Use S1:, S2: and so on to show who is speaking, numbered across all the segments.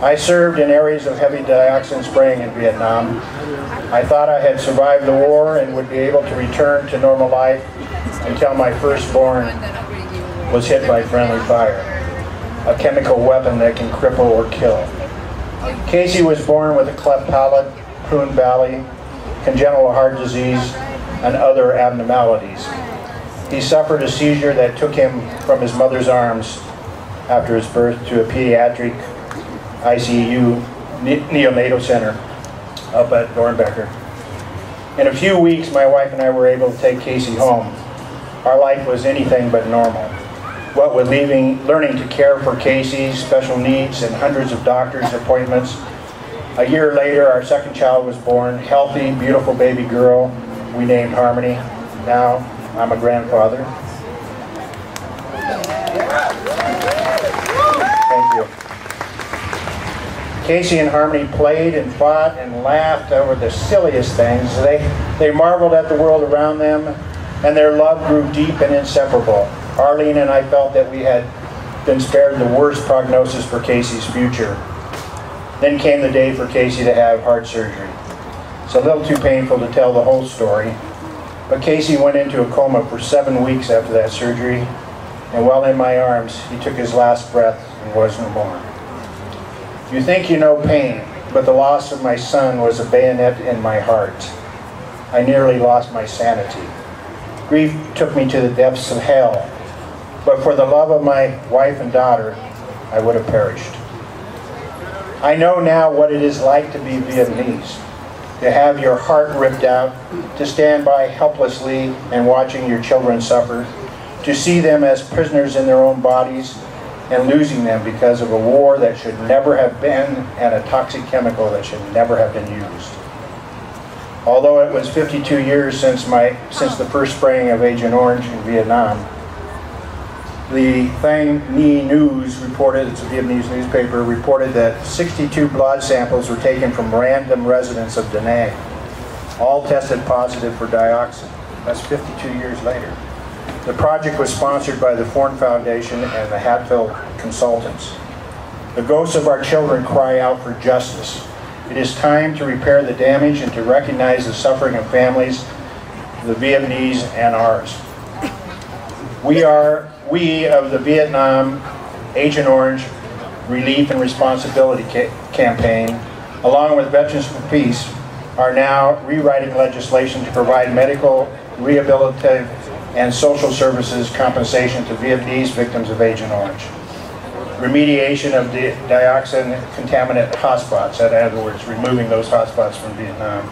S1: I served in areas of heavy dioxin spraying in Vietnam. I thought I had survived the war and would be able to return to normal life until my firstborn was hit by friendly fire, a chemical weapon that can cripple or kill. Casey was born with a cleft palate, prune valley, congenital heart disease, and other abnormalities. He suffered a seizure that took him from his mother's arms after his birth to a pediatric ICU neonatal center up at Dornbecker. In a few weeks, my wife and I were able to take Casey home. Our life was anything but normal. What with learning to care for Casey's special needs and hundreds of doctor's appointments. A year later, our second child was born, healthy, beautiful baby girl we named Harmony. Now, I'm a grandfather. Thank you. Casey and Harmony played and fought and laughed over the silliest things. They marveled at the world around them, and their love grew deep and inseparable. Arlene and I felt that we had been spared the worst prognosis for Casey's future. Then came the day for Casey to have heart surgery. It's a little too painful to tell the whole story, but Casey went into a coma for 7 weeks after that surgery, and while in my arms, he took his last breath and was no more. You think you know pain, but the loss of my son was a bayonet in my heart. I nearly lost my sanity. Grief took me to the depths of hell, but for the love of my wife and daughter, I would have perished. I know now what it is like to be Vietnamese, to have your heart ripped out, to stand by helplessly and watching your children suffer, to see them as prisoners in their own bodies, and losing them because of a war that should never have been and a toxic chemical that should never have been used. Although it was 52 years since the first spraying of Agent Orange in Vietnam, the Thanh Nhi News reported, it's a Vietnamese newspaper, reported that 62 blood samples were taken from random residents of Da Nang. All tested positive for dioxin. That's 52 years later. The project was sponsored by the Foreign Foundation and the Hatfield Consultants. The ghosts of our children cry out for justice. It is time to repair the damage and to recognize the suffering of families, the Vietnamese and ours. We of the Vietnam Agent Orange Relief and Responsibility Campaign, along with Veterans for Peace, are now rewriting legislation to provide medical, rehabilitative, and social services compensation to Vietnamese victims of Agent Orange. Remediation of the dioxin contaminant hotspots, in other words, removing those hotspots from Vietnam,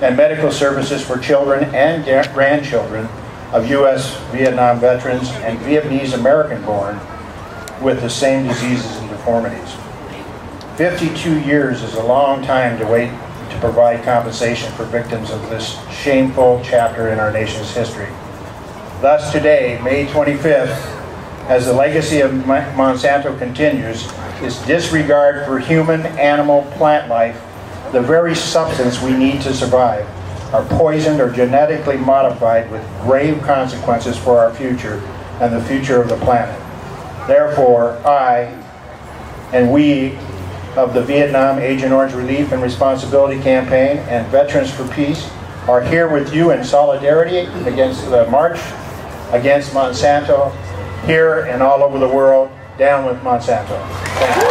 S1: and medical services for children and grandchildren of U.S. Vietnam veterans and Vietnamese American-born with the same diseases and deformities. 52 years is a long time to wait to provide compensation for victims of this shameful chapter in our nation's history. Thus today, May 25th, as the legacy of Monsanto continues, its disregard for human, animal, plant life, the very substance we need to survive, are poisoned or genetically modified with grave consequences for our future and the future of the planet. Therefore, I and we of the Vietnam Agent Orange Relief and Responsibility Campaign and Veterans for Peace are here with you in solidarity against the March Against Monsanto, here and all over the world. Down with Monsanto. Thank you.